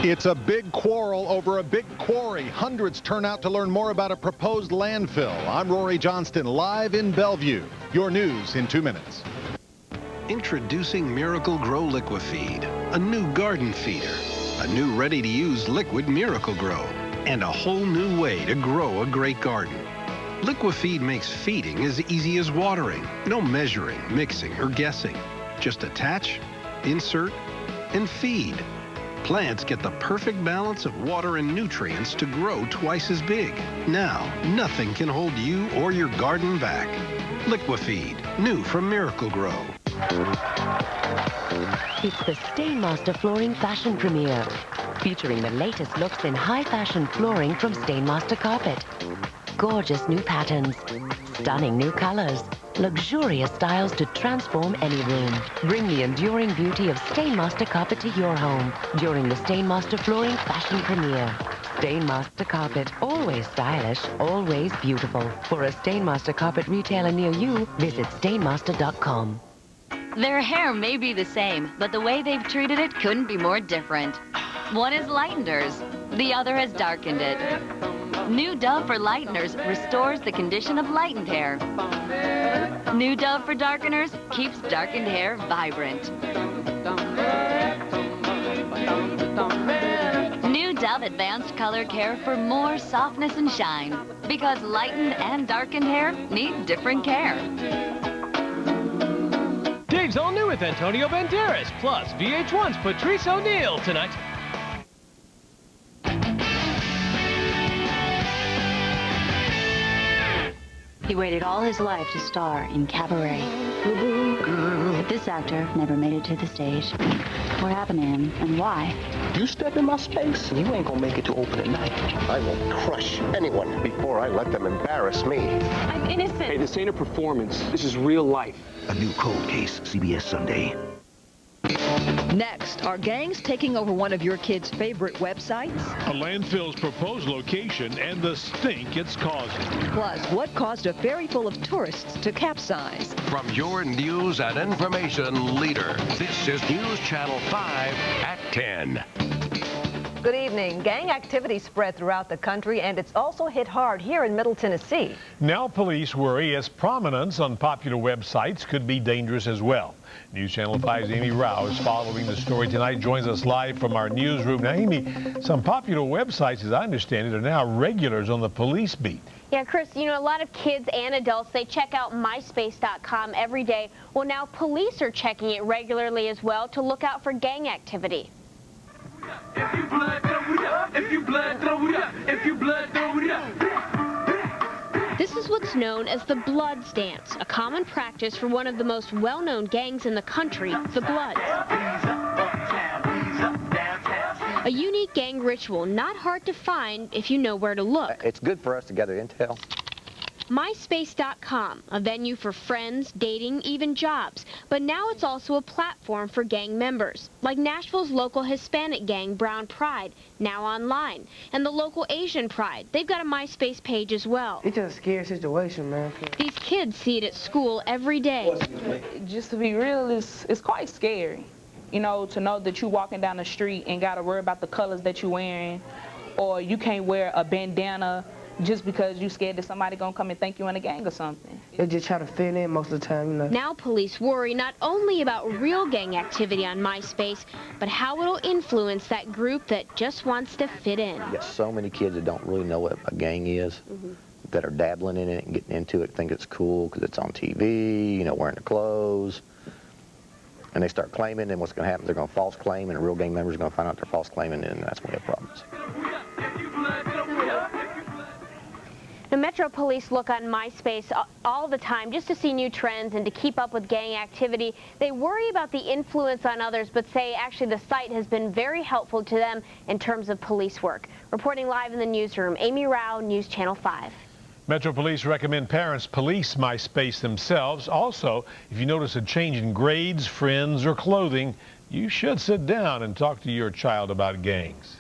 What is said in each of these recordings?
It's a big quarrel over a big quarry. Hundreds turn out to learn more about a proposed landfill. I'm Rory Johnston, live in Belleview. Your news in 2 minutes. Introducing Miracle Grow Liquifeed, a new garden feeder, a new ready-to-use liquid Miracle Grow, and a whole new way to grow a great garden. Liquifeed makes feeding as easy as watering. No measuring, mixing, or guessing. Just attach, insert, and feed. Plants get the perfect balance of water and nutrients to grow twice as big. Now, nothing can hold you or your garden back. Liquifeed, new from Miracle Grow. It's the Stainmaster Flooring Fashion Premiere, featuring the latest looks in high fashion flooring from Stainmaster Carpet. Gorgeous new patterns, stunning new colors, luxurious styles to transform any room. Bring the enduring beauty of Stainmaster Carpet to your home during the Stainmaster Flooring Fashion Premiere. Stainmaster Carpet, always stylish, always beautiful. For a Stainmaster Carpet retailer near you, visit stainmaster.com. Their hair may be the same, but the way they've treated it couldn't be more different. One has lightened hers, the other has darkened it. New Dove for Lighteners restores the condition of lightened hair. New Dove for Darkeners keeps darkened hair vibrant. New Dove Advanced Color Care for more softness and shine. Because lightened and darkened hair need different care. Dave's all new with Antonio Banderas, plus VH1's Patrice O'Neal tonight. He waited all his life to star in Cabaret. But this actor never made it to the stage. What happened to him and why? You step in my space, you ain't gonna make it to open at night. I will crush anyone before I let them embarrass me. I'm innocent. Hey, this ain't a performance. This is real life. A new cold case, CBS Sunday. Next, are gangs taking over one of your kids' favorite websites? A landfill's proposed location and the stink it's causing. Plus, what caused a ferry full of tourists to capsize? From your news and information leader, this is News Channel 5 at 10. Good evening. Gang activity spread throughout the country, and it's also hit hard here in Middle Tennessee. Now police worry as prominence on popular websites could be dangerous as well. News Channel 5's Amy Rao is following the story tonight, joins us live from our newsroom. Now, Amy, some popular websites, as I understand it, are now regulars on the police beat. Yeah, Chris, you know, a lot of kids and adults, they check out myspace.com every day. Well, now police are checking it regularly as well to look out for gang activity. If you blood, throw it up. If you blood, throw it up. If you blood, throw it up. This is what's known as the Bloods dance, a common practice for one of the most well-known gangs in the country, the Bloods. A unique gang ritual, not hard to find if you know where to look. It's good for us to gather intel. myspace.com, a venue for friends, dating, even jobs. But now it's also a platform for gang members, like Nashville's local Hispanic gang, Brown Pride, now online, and the local Asian Pride. They've got a MySpace page as well. It's just a scary situation, man. These kids see it at school every day. Just to be real, it's quite scary. You know, to know that you're walking down the street and got to worry about the colors that you're wearing, or you can't wear a bandana just because you're scared that somebody gonna come and think you in a gang or something. They just try to fit in most of the time, you know. Now police worry not only about real gang activity on MySpace, but how it'll influence that group that just wants to fit in. You got so many kids that don't really know what a gang is, that are dabbling in it and getting into it, think it's cool because it's on TV, you know, wearing the clothes. And they start claiming, and what's going to happen, they're going to false claim, and a real gang member is going to find out they're false claiming, and that's when we have problems. The Metro Police look on MySpace all the time just to see new trends and to keep up with gang activity. They worry about the influence on others, but say actually the site has been very helpful to them in terms of police work. Reporting live in the newsroom, Amy Rao, News Channel 5. Metro Police recommend parents police MySpace themselves. Also, if you notice a change in grades, friends, or clothing, you should sit down and talk to your child about gangs.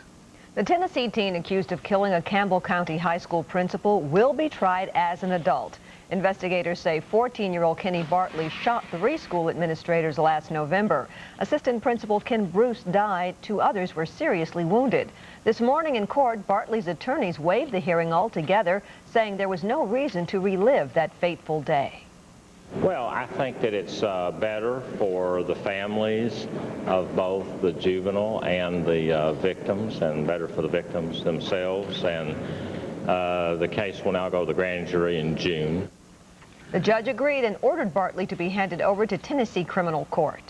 The Tennessee teen accused of killing a Campbell County High School principal will be tried as an adult. Investigators say 14-year-old Kenny Bartley shot 3 school administrators last November. Assistant Principal Ken Bruce died. 2 others were seriously wounded. This morning in court, Bartley's attorneys waived the hearing altogether, saying there was no reason to relive that fateful day. Well, I think that it's better for the families of both the juvenile and the victims, and better for the victims themselves. And the case will now go to the grand jury in June. The judge agreed and ordered Bartley to be handed over to Tennessee criminal court.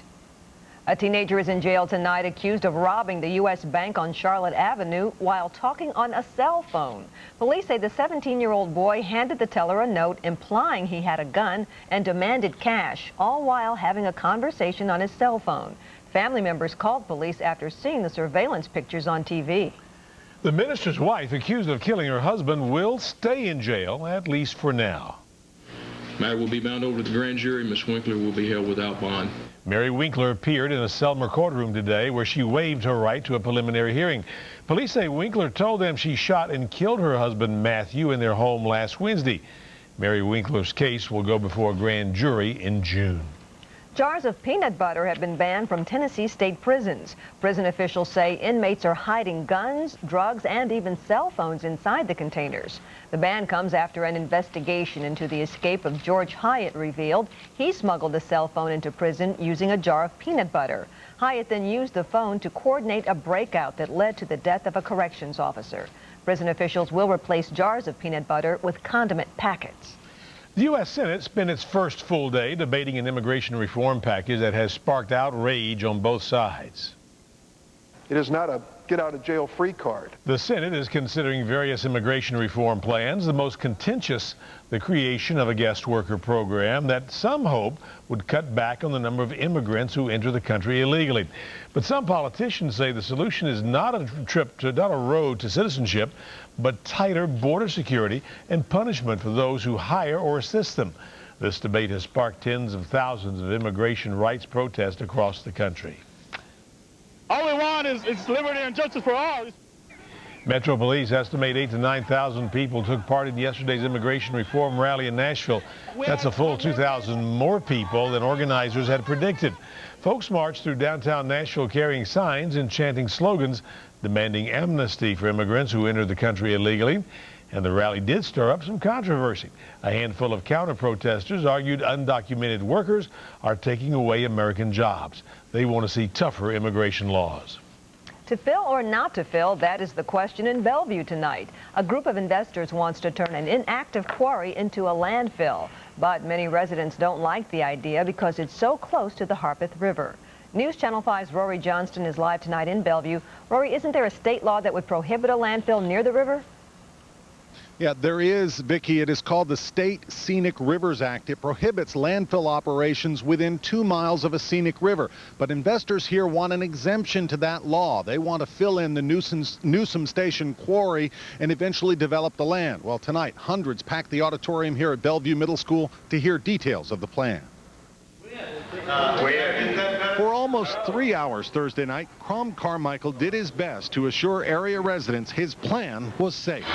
A teenager is in jail tonight accused of robbing the U.S. Bank on Charlotte Avenue while talking on a cell phone. Police say the 17-year-old boy handed the teller a note implying he had a gun and demanded cash, all while having a conversation on his cell phone. Family members called police after seeing the surveillance pictures on TV. The minister's wife, accused of killing her husband, will stay in jail, at least for now. Matter will be bound over to the grand jury. Ms. Winkler will be held without bond. Mary Winkler appeared in a Selmer courtroom today where she waived her right to a preliminary hearing. Police say Winkler told them she shot and killed her husband Matthew in their home last Wednesday. Mary Winkler's case will go before a grand jury in June. Jars of peanut butter have been banned from Tennessee state prisons. Prison officials say inmates are hiding guns, drugs, and even cell phones inside the containers. The ban comes after an investigation into the escape of George Hyatt revealed he smuggled a cell phone into prison using a jar of peanut butter. Hyatt then used the phone to coordinate a breakout that led to the death of a corrections officer. Prison officials will replace jars of peanut butter with condiment packets. The U.S. Senate spent its first full day debating an immigration reform package that has sparked outrage on both sides. It is not a get-out-of-jail-free card. The Senate is considering various immigration reform plans, the most contentious, the creation of a guest worker program that some hope would cut back on the number of immigrants who enter the country illegally. But some politicians say the solution is not a road to citizenship, but tighter border security and punishment for those who hire or assist them. This debate has sparked tens of thousands of immigration rights protests across the country. All we want is liberty and justice for all. Metro Police estimate 8,000 to 9,000 people took part in yesterday's immigration reform rally in Nashville. That's a full 2,000 more people than organizers had predicted. Folks marched through downtown Nashville carrying signs and chanting slogans demanding amnesty for immigrants who entered the country illegally. And the rally did stir up some controversy. A handful of counter-protesters argued undocumented workers are taking away American jobs. They want to see tougher immigration laws. To fill or not to fill, that is the question in Bellevue tonight. A group of investors wants to turn an inactive quarry into a landfill. But many residents don't like the idea because it's so close to the Harpeth River. News Channel 5's Rory Johnston is live tonight in Bellevue. Rory, isn't there a state law that would prohibit a landfill near the river? Yeah, there is, Vicki. It is called the State Scenic Rivers Act. It prohibits landfill operations within 2 miles of a scenic river. But investors here want an exemption to that law. They want to fill in the Newsom Station quarry and eventually develop the land. Well, tonight, hundreds packed the auditorium here at Bellevue Middle School to hear details of the plan. For almost 3 hours Thursday night, Crom Carmichael did his best to assure area residents his plan was safe.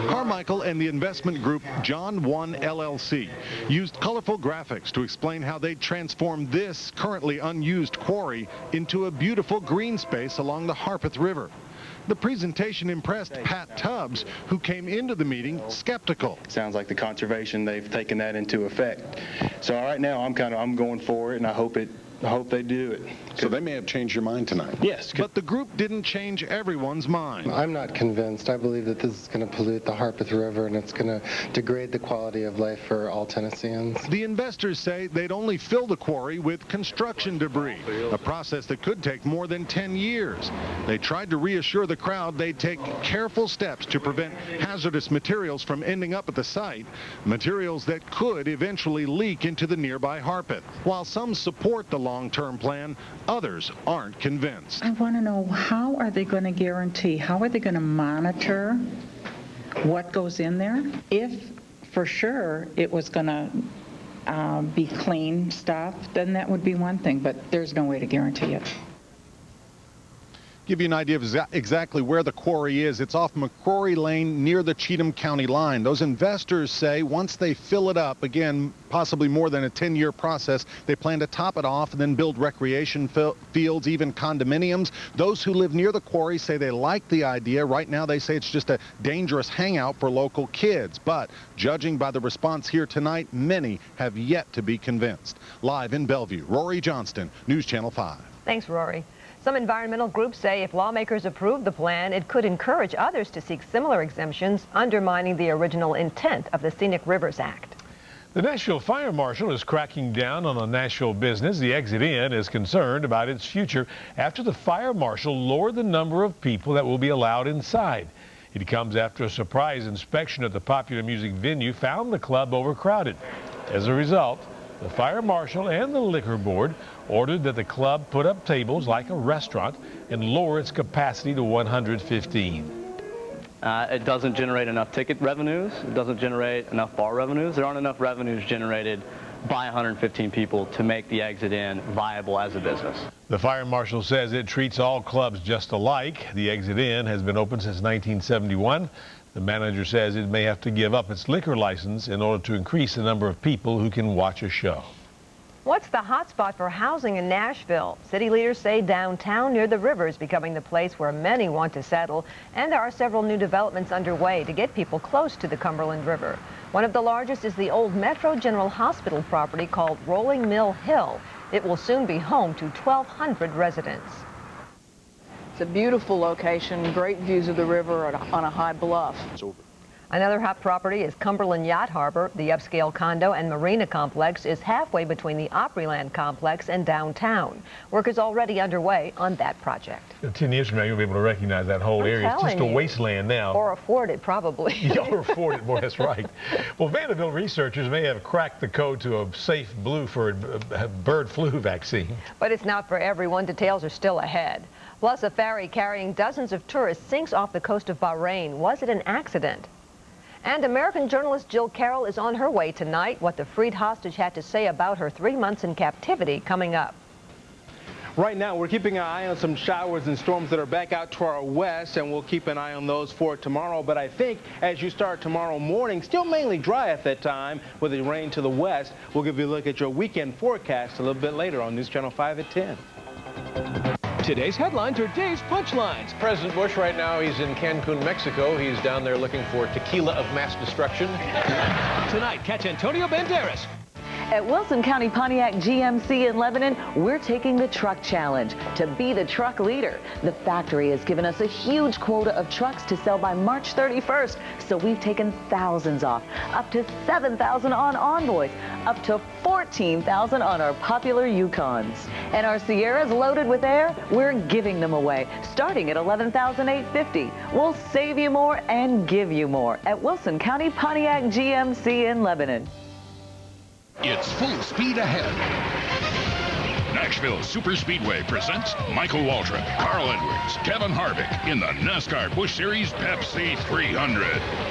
Carmichael and the investment group John 1 LLC used colorful graphics to explain how they'd transform this currently unused quarry into a beautiful green space along the Harpeth River. The presentation impressed Pat Tubbs, who came into the meeting skeptical. Sounds like the conservation, they've taken that into effect. So right now I'm going for it, and I hope they do it. So they may have changed your mind tonight. Yes. But the group didn't change everyone's mind. I'm not convinced. I believe that this is going to pollute the Harpeth River and it's going to degrade the quality of life for all Tennesseans. The investors say they'd only fill the quarry with construction debris, a process that could take more than 10 years. They tried to reassure the crowd they'd take careful steps to prevent hazardous materials from ending up at the site, materials that could eventually leak into the nearby Harpeth. While some support the long-term plan, others aren't convinced. I want to know, how are they going to guarantee, how are they going to monitor what goes in there? If for sure it was going to be clean stuff, then that would be one thing, but there's no way to guarantee it. Give you an idea of exactly where the quarry is. It's off McCrory Lane near the Cheatham County line. Those investors say once they fill it up, again, possibly more than a 10-year process, they plan to top it off and then build recreation fields, even condominiums. Those who live near the quarry say they like the idea. Right now, they say it's just a dangerous hangout for local kids. But judging by the response here tonight, many have yet to be convinced. Live in Bellevue, Rory Johnston, News Channel 5. Thanks, Rory. Some environmental groups say if lawmakers approve the plan, it could encourage others to seek similar exemptions, undermining the original intent of the Scenic Rivers Act. The Nashville Fire Marshal is cracking down on a Nashville business. The Exit Inn is concerned about its future after the fire marshal lowered the number of people that will be allowed inside. It comes after a surprise inspection at the popular music venue found the club overcrowded. As a result, the fire marshal and the liquor board ordered that the club put up tables like a restaurant and lower its capacity to 115. It doesn't generate enough ticket revenues. It doesn't generate enough bar revenues. There aren't enough revenues generated by 115 people to make the Exit Inn viable as a business. The fire marshal says it treats all clubs just alike. The Exit Inn has been open since 1971. The manager says it may have to give up its liquor license in order to increase the number of people who can watch a show. What's the hotspot for housing in Nashville? City leaders say downtown near the river is becoming the place where many want to settle, and there are several new developments underway to get people close to the Cumberland River. One of the largest is the old Metro General Hospital property called Rolling Mill Hill. It will soon be home to 1,200 residents. It's a beautiful location, great views of the river on a high bluff. Another hot property is Cumberland Yacht Harbor. The upscale condo and marina complex is halfway between the Opryland complex and downtown. Work is already underway on that project. 10 years from now, you'll be able to recognize that whole area. It's just a wasteland now. Or afford it, probably. Or afford it, boy, that's right. Well, Vanderbilt researchers may have cracked the code to a safe bird flu vaccine. But it's not for everyone. Details are still ahead. Plus, a ferry carrying dozens of tourists sinks off the coast of Bahrain. Was it an accident? And American journalist Jill Carroll is on her way tonight. What the freed hostage had to say about her 3 months in captivity coming up. Right now, we're keeping an eye on some showers and storms that are back out to our west, and we'll keep an eye on those for tomorrow. But I think as you start tomorrow morning, still mainly dry at that time with the rain to the west. We'll give you a look at your weekend forecast a little bit later on News Channel 5 at 10. Today's headlines are Dave's punchlines. President Bush right now, he's in Cancun, Mexico. He's down there looking for tequila of mass destruction. Tonight, catch Antonio Banderas. At Wilson County Pontiac GMC in Lebanon, we're taking the truck challenge to be the truck leader. The factory has given us a huge quota of trucks to sell by March 31st, so we've taken thousands off, up to 7,000 on Envoys, up to 14,000 on our popular Yukons. And our Sierras loaded with air, we're giving them away, starting at $11,850. We'll save you more and give you more at Wilson County Pontiac GMC in Lebanon. It's full speed ahead. Nashville Super Speedway presents Michael Waltrip, Carl Edwards, Kevin Harvick in the NASCAR Busch Series Pepsi 300.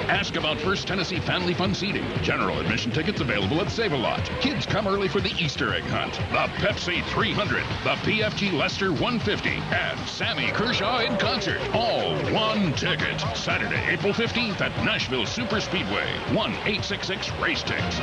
Ask about First Tennessee Family Fun Seating. General admission tickets available at Save-A-Lot. Kids come early for the Easter egg hunt. The Pepsi 300, the PFG Lester 150, and Sammy Kershaw in concert. All one ticket. Saturday, April 15th at Nashville Super Speedway. 1-866-RACE-TICKS.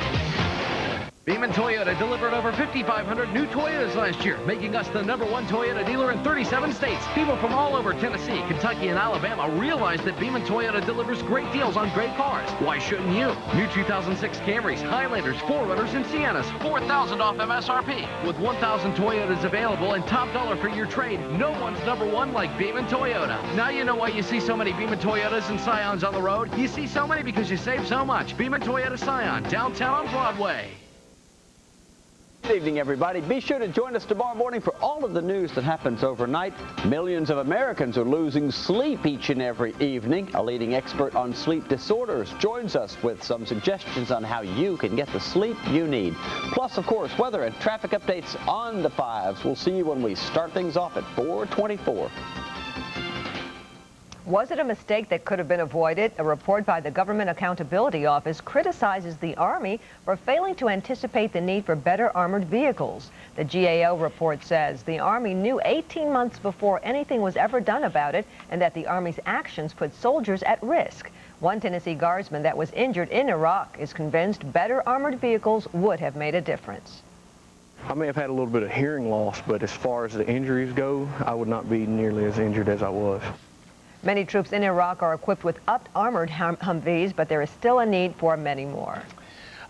Beeman Toyota delivered over 5,500 new Toyotas last year, making us the #1 Toyota dealer in 37 states. People from all over Tennessee, Kentucky, and Alabama realize that Beeman Toyota delivers great deals on great cars. Why shouldn't you? New 2006 Camrys, Highlanders, 4Runners, and Siennas, $4,000 off MSRP. With 1,000 Toyotas available and top dollar for your trade, no one's #1 like Beeman Toyota. Now you know why you see so many Beeman Toyotas and Scions on the road. You see so many because you save so much. Beeman Toyota Scion, downtown on Broadway. Good evening, everybody. Be sure to join us tomorrow morning for all of the news that happens overnight. Millions of Americans are losing sleep each and every evening. A leading expert on sleep disorders joins us with some suggestions on how you can get the sleep you need. Plus, of course, weather and traffic updates on the 5s. We'll see you when we start things off at 4:24. Was it a mistake that could have been avoided? A report by the Government Accountability Office criticizes the Army for failing to anticipate the need for better armored vehicles. The GAO report says the Army knew 18 months before anything was ever done about it, and that the Army's actions put soldiers at risk. One Tennessee Guardsman that was injured in Iraq is convinced better armored vehicles would have made a difference. I may have had a little bit of hearing loss, but as far as the injuries go, I would not be nearly as injured as I was. Many troops in Iraq are equipped with armored Humvees, but there is still a need for many more.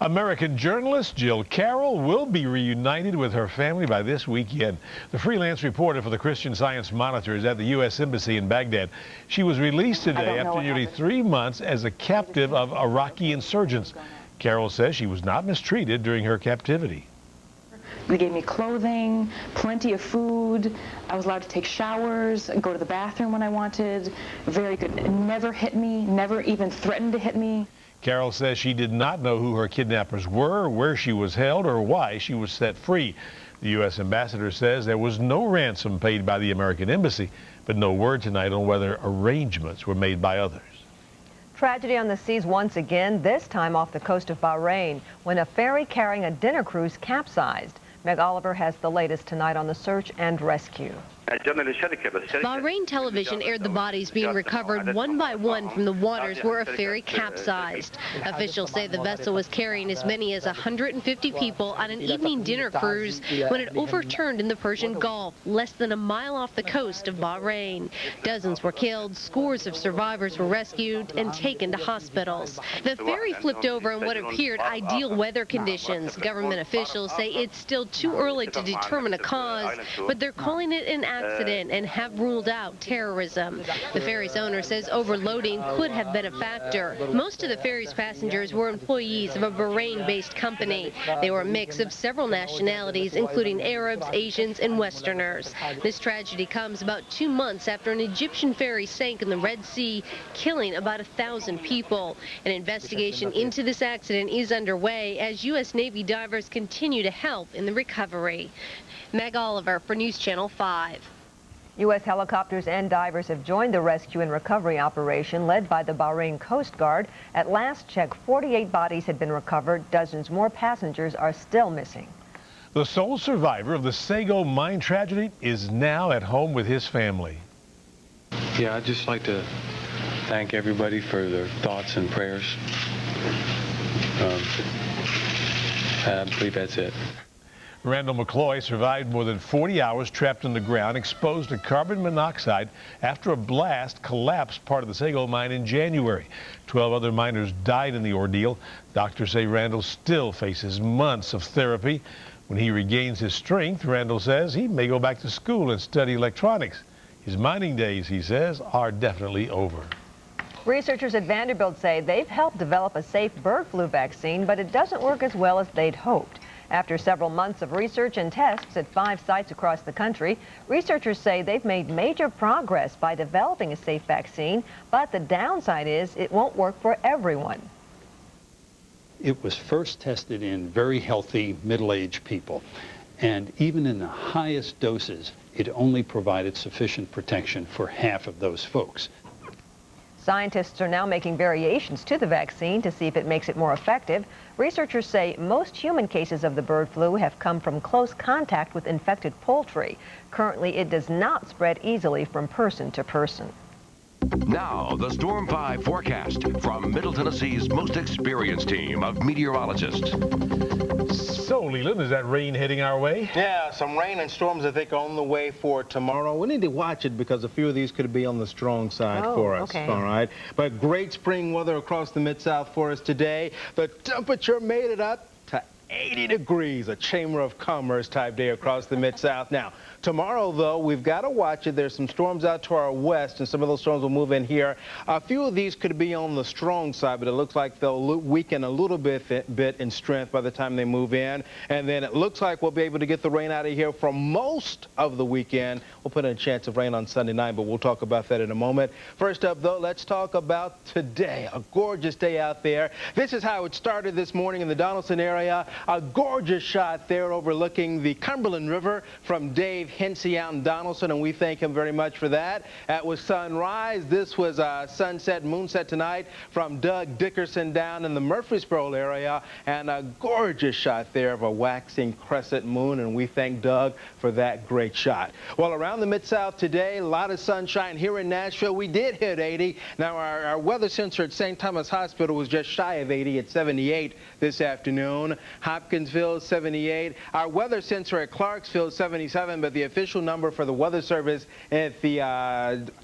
American journalist Jill Carroll will be reunited with her family by this weekend. The freelance reporter for the Christian Science Monitor is at the U.S. Embassy in Baghdad. She was released today after nearly 3 months as a captive of Iraqi insurgents. Carroll says she was not mistreated during her captivity. They gave me clothing, plenty of food. I was allowed to take showers, go to the bathroom when I wanted. Very good. Never hit me, never even threatened to hit me. Carroll says she did not know who her kidnappers were, where she was held, or why she was set free. The U.S. ambassador says there was no ransom paid by the American embassy, but no word tonight on whether arrangements were made by others. Tragedy on the seas once again, this time off the coast of Bahrain, when a ferry carrying a dinner cruise capsized. Meg Oliver has the latest tonight on the search and rescue. Bahrain television aired the bodies being recovered one by one from the waters where a ferry capsized. Officials say the vessel was carrying as many as 150 people on an evening dinner cruise when it overturned in the Persian Gulf, less than a mile off the coast of Bahrain. Dozens were killed, scores of survivors were rescued and taken to hospitals. The ferry flipped over in what appeared ideal weather conditions. Government officials say it's still too early to determine a cause, but they're calling it an accident and have ruled out terrorism. The ferry's owner says overloading could have been a factor. Most of the ferry's passengers were employees of a Bahrain-based company. They were a mix of several nationalities, including Arabs, Asians, and Westerners. This tragedy comes about 2 months after an Egyptian ferry sank in the Red Sea, killing about 1,000 people. An investigation into this accident is underway as U.S. Navy divers continue to help in the recovery. Meg Oliver for News Channel 5. U.S. helicopters and divers have joined the rescue and recovery operation led by the Bahrain Coast Guard. At last check, 48 bodies had been recovered. Dozens more passengers are still missing. The sole survivor of the Sago mine tragedy is now at home with his family. Yeah, I'd just like to thank everybody for their thoughts and prayers. I believe that's it. Randall McCloy survived more than 40 hours trapped in the ground, exposed to carbon monoxide after a blast collapsed part of the Sago mine in January. 12 other miners died in the ordeal. Doctors say Randall still faces months of therapy. When he regains his strength, Randall says he may go back to school and study electronics. His mining days, he says, are definitely over. Researchers at Vanderbilt say they've helped develop a safe bird flu vaccine, but it doesn't work as well as they'd hoped. After several months of research and tests at 5 sites across the country, researchers say they've made major progress by developing a safe vaccine, but the downside is it won't work for everyone. It was first tested in very healthy middle-aged people, and even in the highest doses, it only provided sufficient protection for half of those folks. Scientists are now making variations to the vaccine to see if it makes it more effective. Researchers say most human cases of the bird flu have come from close contact with infected poultry. Currently, it does not spread easily from person to person. Now, the Storm 5 forecast from Middle Tennessee's most experienced team of meteorologists. So, Leland, is that rain heading our way? Yeah, some rain and storms, I think, on the way for tomorrow. We need to watch it because a few of these could be on the strong side for us. Okay. All right. But great spring weather across the Mid-South for us today. The temperature made it up to 80 degrees, a Chamber of Commerce type day across the Mid-South. Now, tomorrow, though, we've got to watch it. There's some storms out to our west, and some of those storms will move in here. A few of these could be on the strong side, but it looks like they'll weaken a little bit in strength by the time they move in. And then it looks like we'll be able to get the rain out of here for most of the weekend. We'll put in a chance of rain on Sunday night, but we'll talk about that in a moment. First up, though, let's talk about today. A gorgeous day out there. This is how it started this morning in the Donaldson area. A gorgeous shot there overlooking the Cumberland River from Dave Hensey out in Donaldson, and we thank him very much for that. That was sunrise. This was sunset, moonset tonight from Doug Dickerson down in the Murfreesboro area, and a gorgeous shot there of a waxing crescent moon, and we thank Doug for that great shot. Well, around the Mid-South today, a lot of sunshine here in Nashville. We did hit 80. Now, our weather sensor at St. Thomas Hospital was just shy of 80 at 78 this afternoon. Hopkinsville, 78. Our weather sensor at Clarksville, 77, but the official number for the weather service at the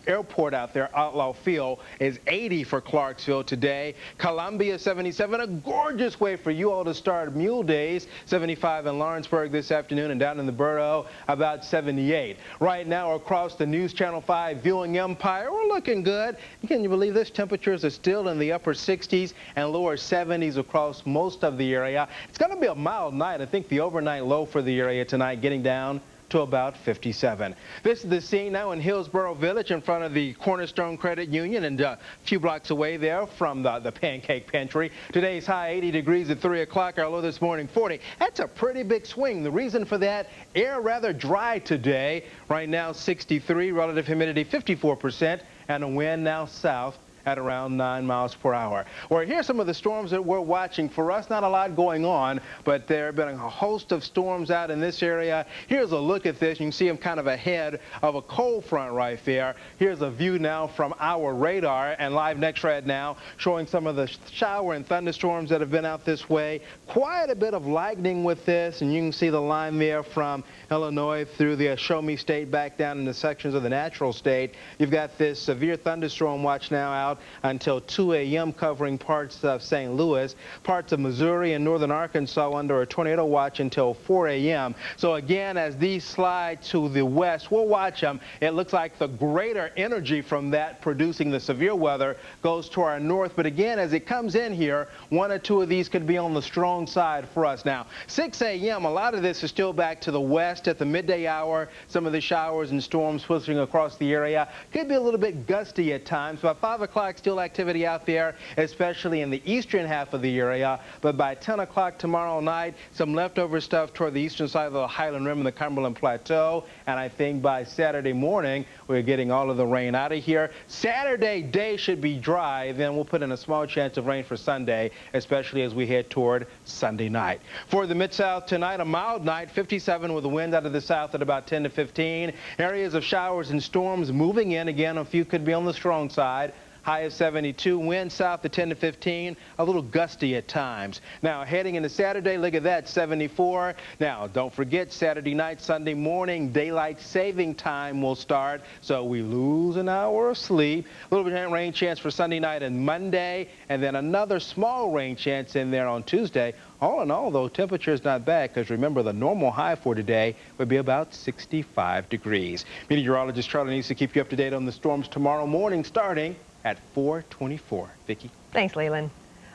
airport out there, Outlaw Field, is 80 for Clarksville today. Columbia, 77. A gorgeous way for you all to start Mule Days. 75 in Lawrenceburg this afternoon, and down in the Borough, about 78. Right now, across the News Channel 5 viewing empire, we're looking good. Can you believe this? Temperatures are still in the upper 60s and lower 70s across most of the area. It's going to be a mild night. I think the overnight low for the area tonight getting down to about 57. This is the scene now in Hillsborough Village in front of the Cornerstone Credit Union, and a few blocks away there from the Pancake Pantry. Today's high 80 degrees at 3 o'clock, our low this morning 40. That's a pretty big swing. The reason for that, air rather dry today. Right now 63, relative humidity 54%, and a wind now south at around 9 miles per hour. Well, here's some of the storms that we're watching. For us, not a lot going on, but there have been a host of storms out in this area. Here's a look at this. You can see them kind of ahead of a cold front right there. Here's a view now from our radar, and live next red now showing some of the shower and thunderstorms that have been out this way. Quite a bit of lightning with this, and you can see the line there from Illinois through the Show Me State back down into sections of the Natural State. You've got this severe thunderstorm watch now out until 2 a.m. covering parts of St. Louis, parts of Missouri and northern Arkansas under a tornado watch until 4 a.m. So again, as these slide to the west, we'll watch them. It looks like the greater energy from that producing the severe weather goes to our north. But again, as it comes in here, one or two of these could be on the strong side for us. Now, 6 a.m., a lot of this is still back to the west at the midday hour. Some of the showers and storms pushing across the area. Could be a little bit gusty at times. By 5 o'clock, still activity out there, especially in the eastern half of the area. But by 10 o'clock tomorrow night, some leftover stuff toward the eastern side of the Highland Rim and the Cumberland Plateau. And I think by Saturday morning, we're getting all of the rain out of here. Saturday day should be dry. Then we'll put in a small chance of rain for Sunday, especially as we head toward Sunday night. For the Mid-South tonight, a mild night, 57 with the wind out of the south at about 10 to 15. Areas of showers and storms moving in. Again, a few could be on the strong side. High of 72, wind south of 10 to 15, a little gusty at times. Now, heading into Saturday, look at that, 74. Now, don't forget, Saturday night, Sunday morning, daylight saving time will start, so we lose an hour of sleep. A little bit of rain chance for Sunday night and Monday, and then another small rain chance in there on Tuesday. All in all, though, temperature is not bad, because remember, the normal high for today would be about 65 degrees. Meteorologist Charlie needs to keep you up to date on the storms tomorrow morning, starting at 4:24. Vicki. Thanks, Leland.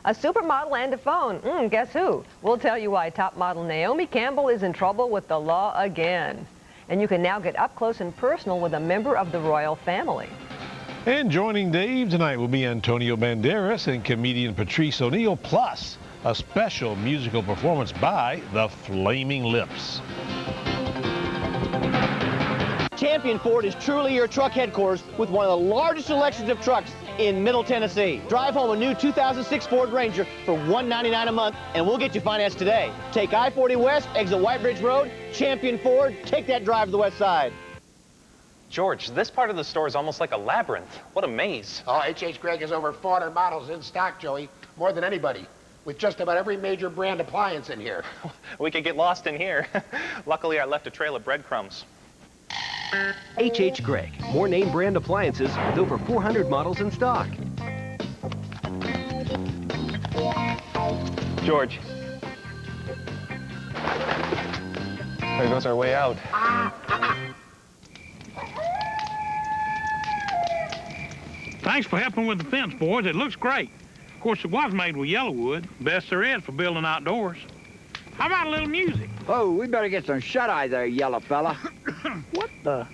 A supermodel and a phone. Guess who? We'll tell you why top model Naomi Campbell is in trouble with the law again. And you can now get up close and personal with a member of the royal family. And joining Dave tonight will be Antonio Banderas and comedian Patrice O'Neal, plus a special musical performance by the Flaming Lips. Champion Ford is truly your truck headquarters with one of the largest selections of trucks in Middle Tennessee. Drive home a new 2006 Ford Ranger for $199 a month, and we'll get you financed today. Take I-40 West, exit White Bridge Road, Champion Ford, take that drive to the west side. George, this part of the store is almost like a labyrinth. What a maze. Oh, H.H. Gregg has over 400 models in stock, Joey. More than anybody. With just about every major brand appliance in here. We could get lost in here. Luckily, I left a trail of breadcrumbs. H.H. Gregg. More name brand appliances with over 400 models in stock. George. There goes our way out. Thanks for helping with the fence, boys. It looks great. Of course, it was made with yellow wood. Best there is for building outdoors. How about a little music? Oh, we better get some shut-eye there, yellow fella. What the?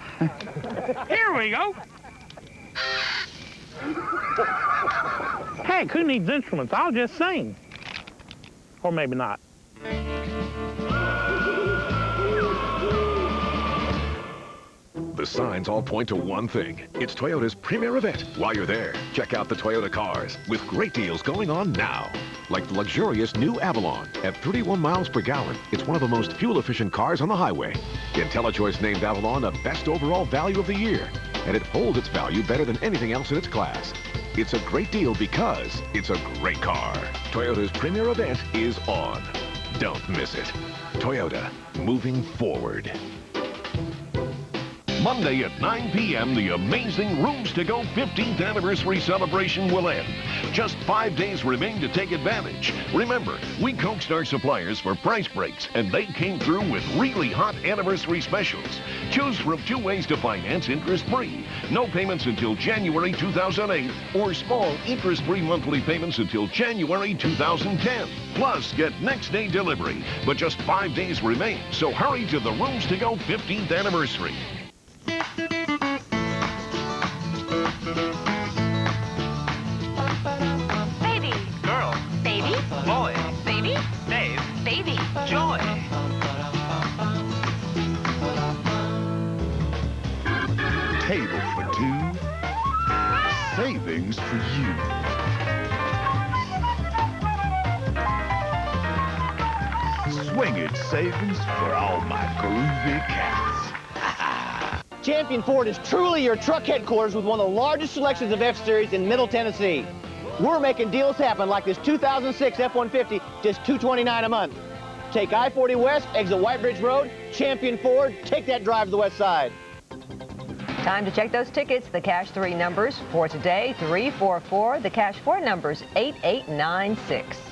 Here we go. Heck, who needs instruments? I'll just sing. Or maybe not. The signs all point to one thing. It's Toyota's premier event. While you're there, check out the Toyota cars with great deals going on now. Like the luxurious new Avalon. At 31 miles per gallon, it's one of the most fuel-efficient cars on the highway. IntelliChoice named Avalon the best overall value of the year. And it holds its value better than anything else in its class. It's a great deal because it's a great car. Toyota's premier event is on. Don't miss it. Toyota, moving forward. Monday at 9 p.m., the amazing Rooms to Go 15th anniversary celebration will end. Just 5 days remain to take advantage. Remember, we coaxed our suppliers for price breaks, and they came through with really hot anniversary specials. Choose from 2 ways to finance interest-free. No payments until January 2008, or small interest-free monthly payments until January 2010. Plus, get next-day delivery. But just 5 days remain, so hurry to the Rooms to Go 15th anniversary. Baby. Girl. Baby. Boy. Baby. Dave. Baby. Joy. Table for 2. Savings for you. Swing it savings for all my groovy cats. Champion Ford is truly your truck headquarters with one of the largest selections of F-Series in Middle Tennessee. We're making deals happen like this 2006 F-150, just $229 a month. Take I-40 West, exit White Bridge Road, Champion Ford, take that drive to the west side. Time to check those tickets. The Cash 3 numbers for today, 344. The Cash 4 numbers, 8896.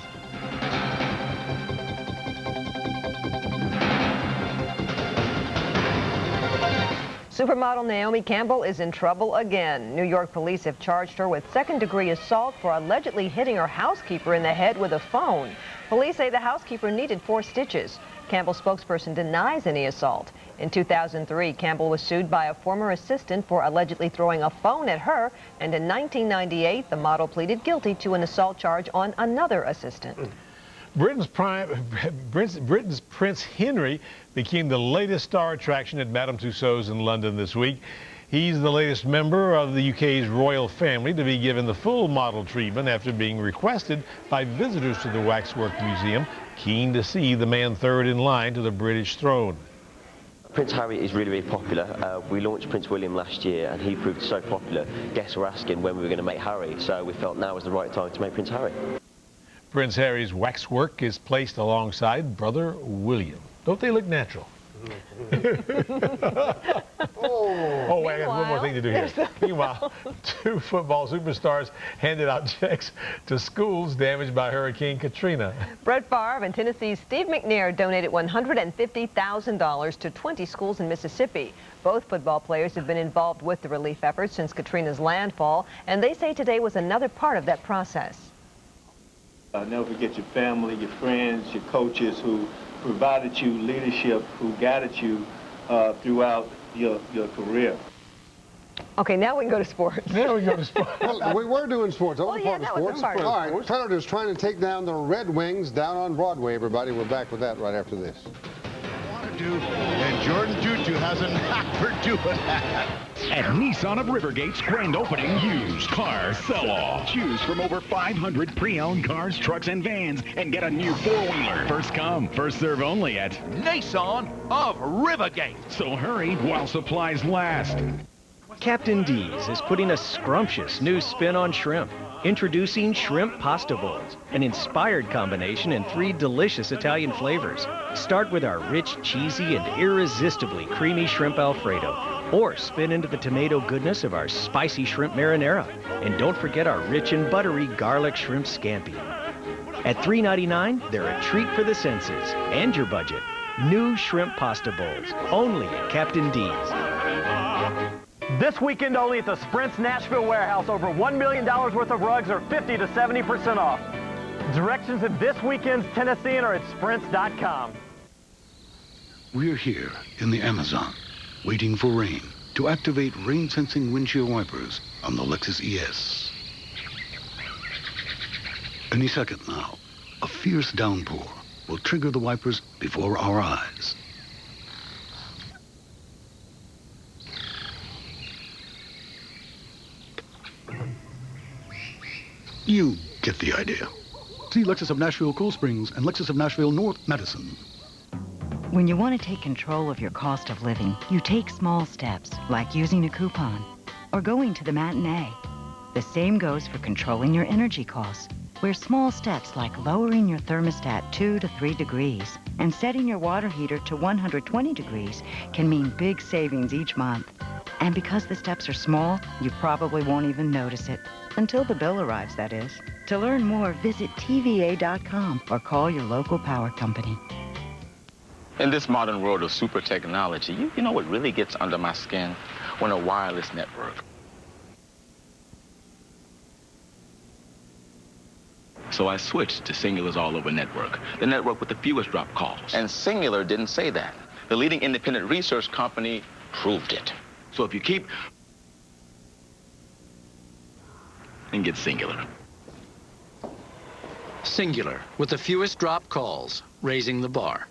Supermodel Naomi Campbell is in trouble again. New York police have charged her with second-degree assault for allegedly hitting her housekeeper in the head with a phone. Police say the housekeeper needed 4 stitches. Campbell's spokesperson denies any assault. In 2003, Campbell was sued by a former assistant for allegedly throwing a phone at her, and in 1998, the model pleaded guilty to an assault charge on another assistant. Britain's Prince Henry became the latest star attraction at Madame Tussauds in London this week. He's the latest member of the UK's royal family to be given the full model treatment after being requested by visitors to the Waxwork Museum, keen to see the man third in line to the British throne. Prince Harry is really, really popular. We launched Prince William last year and he proved so popular. Guests were asking when we were going to make Harry, so we felt now was the right time to make Prince Harry. Prince Harry's waxwork is placed alongside brother William. Don't they look natural? Oh, wait, I got one more thing to do here. Meanwhile, 2 football superstars handed out checks to schools damaged by Hurricane Katrina. Brett Favre and Tennessee's Steve McNair donated $150,000 to 20 schools in Mississippi. Both football players have been involved with the relief efforts since Katrina's landfall, and they say today was another part of that process. I'll never forget your family, your friends, your coaches who provided you leadership, who guided you throughout your career. Okay, now we can go to sports. Now we go to sports. Well, we were doing sports. Well, yeah, that was All right, Predators trying to take down the Red Wings down on Broadway, everybody. We're back with that right after this. And Jordan Juju has a knack for doing that. At Nissan of Rivergate's grand opening used car sell-off. Choose from over 500 pre-owned cars, trucks, and vans and get a new 4-wheeler. First come, first serve only at Nissan of Rivergate. So hurry while supplies last. Captain D's is putting a scrumptious new spin on shrimp. Introducing Shrimp Pasta Bowls, an inspired combination in 3 delicious Italian flavors. Start with our rich, cheesy, and irresistibly creamy shrimp Alfredo, or spin into the tomato goodness of our spicy shrimp marinara. And don't forget our rich and buttery garlic shrimp scampi. At $3.99, they're a treat for the senses and your budget. New Shrimp Pasta Bowls, only at Captain D's. This weekend only at the Sprint's Nashville warehouse, over $1 million worth of rugs are 50 to 70% off. Directions at this weekend's Tennessean are at sprints.com. We're here in the Amazon, waiting for rain to activate rain-sensing windshield wipers on the Lexus ES. Any second now, a fierce downpour will trigger the wipers before our eyes. You get the idea. See Lexus of Nashville Cool Springs and Lexus of Nashville North Madison. When you want to take control of your cost of living, you take small steps, like using a coupon or going to the matinee. The same goes for controlling your energy costs, where small steps like lowering your thermostat 2 to 3 degrees and setting your water heater to 120 degrees can mean big savings each month. And because the steps are small, you probably won't even notice it. Until the bill arrives, that is. To learn more, visit TVA.com or call your local power company. In this modern world of super technology, you know what really gets under my skin? When a wireless network. So I switched to Singular's all-over network, the network with the fewest drop calls. And Singular didn't say that. The leading independent research company proved it. So if you keep... then get Singular. Singular, with the fewest drop calls, raising the bar.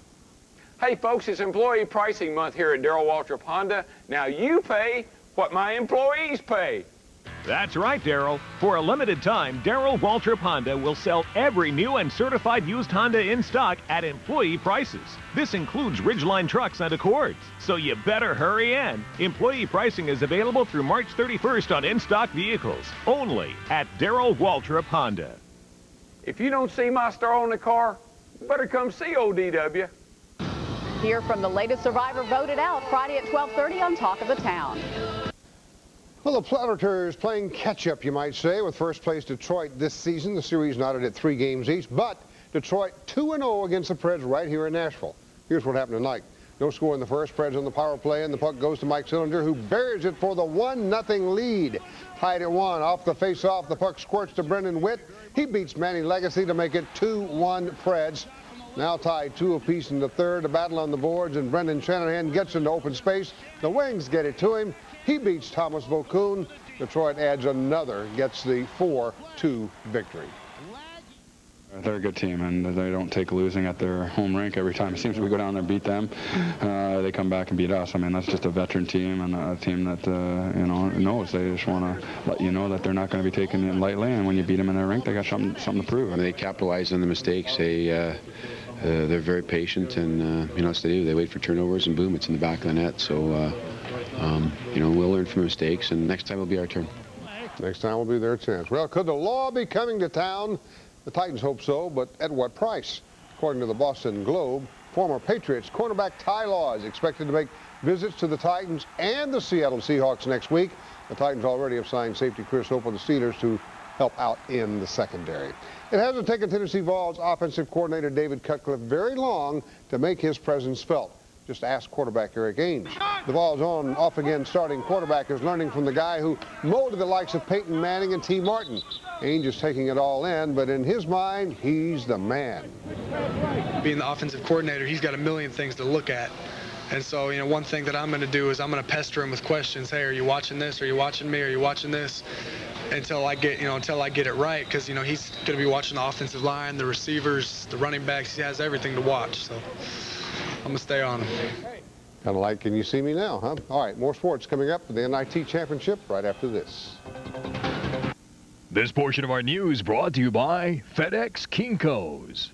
Hey folks, it's employee pricing month here at Darrell Waltrip Honda. Now you pay what my employees pay. That's right, Darrell. For a limited time, Darrell Waltrip Honda will sell every new and certified used Honda in stock at employee prices. This includes Ridgeline trucks and Accords. So you better hurry in. Employee pricing is available through March 31st on in-stock vehicles, only at Darrell Waltrip Honda. If you don't see my star on the car, you better come see ODW. Hear from the latest survivor voted out Friday at 12:30 on Talk of the Town. Well, the Predators playing catch-up, you might say, with first place Detroit this season. The series knotted at 3 games each, but Detroit 2-0 against the Preds right here in Nashville. Here's what happened tonight. No score in the first. Preds on the power play, and the puck goes to Mike Sillinger, who buries it for the 1-0 lead. Tied at 1. Off the face-off, the puck squirts to Brendan Witt. He beats Manny Legacy to make it 2-1 Preds. Now tied 2 apiece in the third. A battle on the boards, and Brendan Shanahan gets into open space. The Wings get it to him. He beats Thomas Vokoun. Detroit adds another, gets the 4-2 victory. They're a good team, and they don't take losing at their home rink every time. It seems we go down there and beat them. They come back and beat us. I mean, that's just a veteran team and a team that, you know, knows. They just want to let you know that they're not going to be taken in lightly, and when you beat them in their rink, they got something to prove. I mean, they capitalize on the mistakes. They're very patient, and, you know, that's what they do. They wait for turnovers, and boom, it's in the back of the net. So, you know, we'll learn from mistakes, and next time will be our turn. Next time will be their chance. Well, could the law be coming to town? The Titans hope so, but at what price? According to the Boston Globe, former Patriots cornerback Ty Law is expected to make visits to the Titans and the Seattle Seahawks next week. The Titans already have signed safety Chris Hope of the Steelers to help out in the secondary. It hasn't taken Tennessee Vols offensive coordinator David Cutcliffe very long to make his presence felt. Just ask quarterback Eric Ainge. The Vols' on off-again starting quarterback is learning from the guy who molded the likes of Peyton Manning and T. Martin. Ainge is taking it all in, but in his mind, he's the man. Being the offensive coordinator, he's got a million things to look at. And so, you know, one thing that I'm going to do is I'm going to pester him with questions. Hey, are you watching this? Are you watching me? Are you watching this? Until I get it right, because, you know, he's going to be watching the offensive line, the receivers, the running backs. He has everything to watch, so I'm going to stay on him. Kind of like, can you see me now, huh? All right, more sports coming up for the NIT Championship right after this. This portion of our news brought to you by FedEx Kinko's.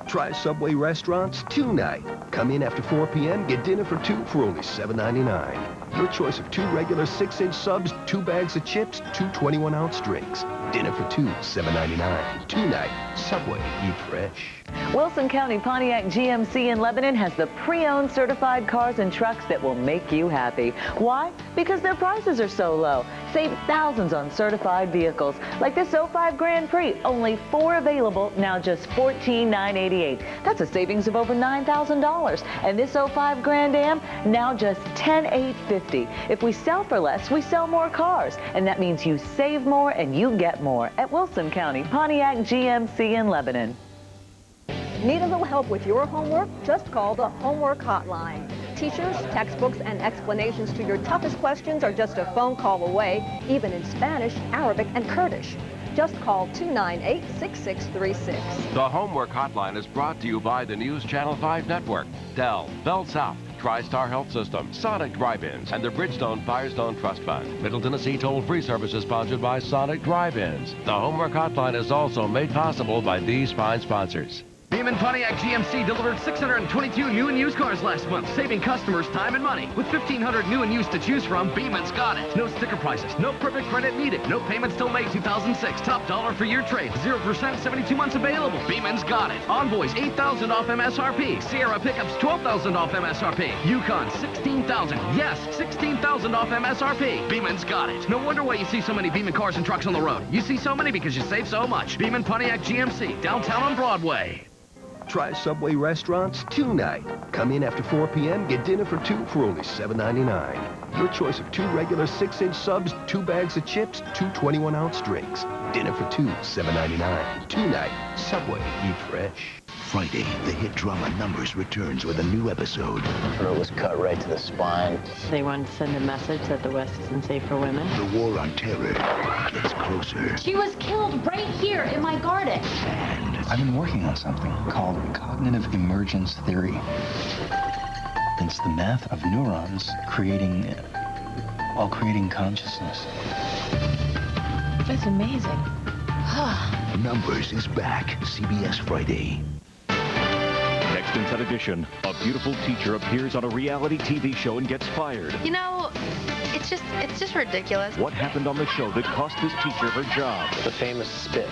Try Subway restaurants tonight. Come in after 4 p.m., get dinner for 2 for only $7.99. Your choice of 2 regular 6-inch subs, 2 bags of chips, 2 21-ounce drinks. Dinner for 2, $7.99. Tonight, Subway, eat fresh. Wilson County Pontiac GMC in Lebanon has the pre-owned certified cars and trucks that will make you happy. Why? Because their prices are so low. Save thousands on certified vehicles, like this 05 Grand Prix. Only 4 available, now just $14,988. That's a savings of over $9,000. And this 05 Grand Am, now just $10,850. If we sell for less, we sell more cars. And that means you save more and you get more at Wilson County Pontiac GMC in Lebanon. Need a little help with your homework? Just call the Homework Hotline. Teachers, textbooks, and explanations to your toughest questions are just a phone call away, even in Spanish, Arabic, and Kurdish. Just call 298-6636. The Homework Hotline is brought to you by the News Channel 5 Network, Dell, Bell South, TriStar Health System, Sonic Drive-Ins, and the Bridgestone Firestone Trust Fund. Middle Tennessee toll-free service is sponsored by Sonic Drive-Ins. The Homework Hotline is also made possible by these fine sponsors. Beeman Pontiac GMC delivered 622 new and used cars last month, saving customers time and money. With 1,500 new and used to choose from, Beeman's got it. No sticker prices, no perfect credit needed, no payments till May 2006. Top dollar for your trade, 0%, 72 months available. Beeman's got it. Envoys, $8,000 off MSRP. Sierra pickups, $12,000 off MSRP. Yukon, $16,000. Yes, $16,000 off MSRP. Beeman's got it. No wonder why you see so many Beeman cars and trucks on the road. You see so many because you save so much. Beeman Pontiac GMC, downtown on Broadway. Try Subway restaurants tonight. Come in after 4 p.m., get dinner for 2 for only $7.99. Your choice of 2 regular 6-inch subs, 2 bags of chips, 2 21-ounce drinks. Dinner for 2, $7.99. Tonight, Subway, eat fresh. Friday, the hit drama Numbers returns with a new episode. Her throat was cut right to the spine. They wanted to send a message that the West isn't safe for women. The war on terror gets closer. She was killed right here in my garden. And I've been working on something called cognitive emergence theory. It's the math of neurons creating consciousness. That's amazing. Numbers is back. CBS Friday. Next Inside Edition, a beautiful teacher appears on a reality TV show and gets fired. You know, it's just ridiculous. What happened on the show that cost this teacher her job? The famous spit.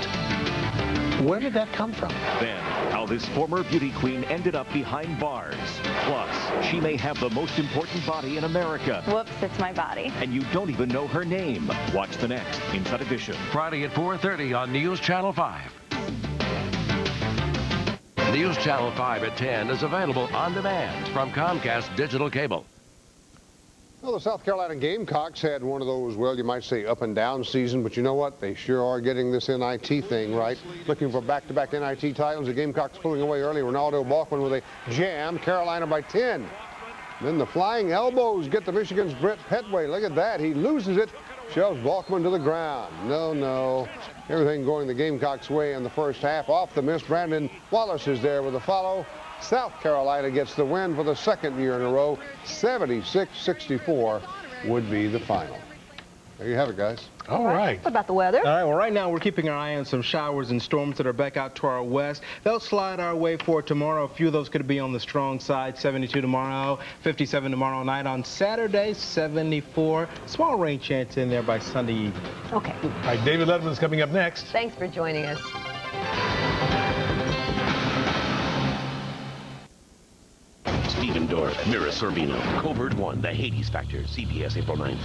Where did that come from? Then, how this former beauty queen ended up behind bars. Plus, she may have the most important body in America. Whoops, it's my body. And you don't even know her name. Watch the next Inside Edition. Friday at 4:30 on News Channel 5. News Channel 5 at 10 is available on demand from Comcast Digital Cable. Well, the South Carolina Gamecocks had one of those, well, you might say up and down season, but you know what? They sure are getting this NIT thing right. Looking for back-to-back NIT titles. The Gamecocks pulling away early. Ronaldo Balkman with a jam. Carolina by 10. Then the flying elbows get to Michigan's Brett Petway. Look at that. He loses it. Shoves Balkman to the ground. No. Everything going the Gamecocks' way in the first half. Off the miss, Brandon Wallace is there with a follow. South Carolina gets the win for the second year in a row. 76-64 would be the final. There you have it, guys. All right. What about the weather? All right, well, right now we're keeping our eye on some showers and storms that are back out to our west. They'll slide our way for tomorrow. A few of those could be on the strong side. 72 tomorrow, 57 tomorrow night. On Saturday, 74. Small rain chance in there by Sunday evening. Okay. All right, David Letterman's coming up next. Thanks for joining us. Stephen Dorff, Mira Sorvino, Covert 1, The Hades Factor, CBS, April 9th.